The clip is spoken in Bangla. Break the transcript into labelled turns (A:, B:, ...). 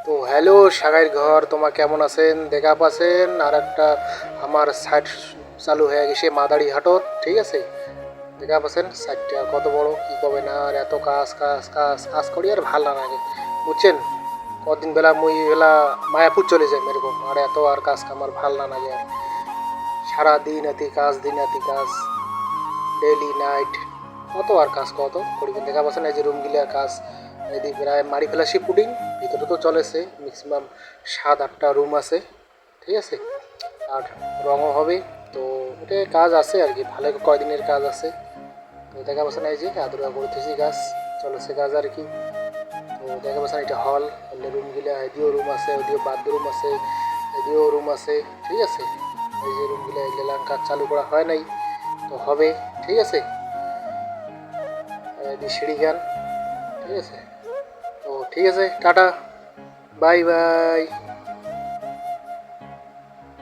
A: তো হ্যালো সাগাইর ঘর, তোমার কেমন আছেন? দেখা পাচ্ছেন আর একটা আমার সাইট চালু হয়ে গেছে মাদারি হাটত, ঠিক আছে? দেখা পাচ্ছেন সাইটটা কত বড়, কি কবে না আর এত কাজ কাজ কাজ কাজ করি আর ভাল না লাগে, বুঝছেন? কদিন বেলা মুই বেলা মায়াপুর চলে যাই এরকম, আর এত আর কাজ আমার ভাল না লাগে আর সারা দিন এতি কাজ, দিন এতি কাজ, ডেইলি নাইট কত আর কাজ কত করিবেন। দেখা পাচ্ছেন এই যে রুমগুলার কাজ এদিকে প্রায় মারি ফেলাসি পুডিং, ভিতরে তো চলেছে ম্যাক্সিমাম 7-8টা রুম আছে, ঠিক আছে? আর রঙও হবে, তো এটা কাজ আছে আর কি, ভালো কয়দিনের কাজ আছে। তো দেখা পাচ্ছেন এই যে আদরা করতেছি কাজ, চলেছে কাজ আর কি। তো দেখা পাচ্ছেন এটা হল, হলে রুমগুলা এদিকেও রুম আছে, ওদিকে বাথরুম আছে, এদিকেও রুম আছে, ঠিক আছে? এই যে রুমগুলা এগুলা কাজ চালু করা হয় নাই, তো হবে, ঠিক আছে? সিঁড়ি গান, ঠিক আছে? তো ঠিক আছে, টাটা, বাই বাই।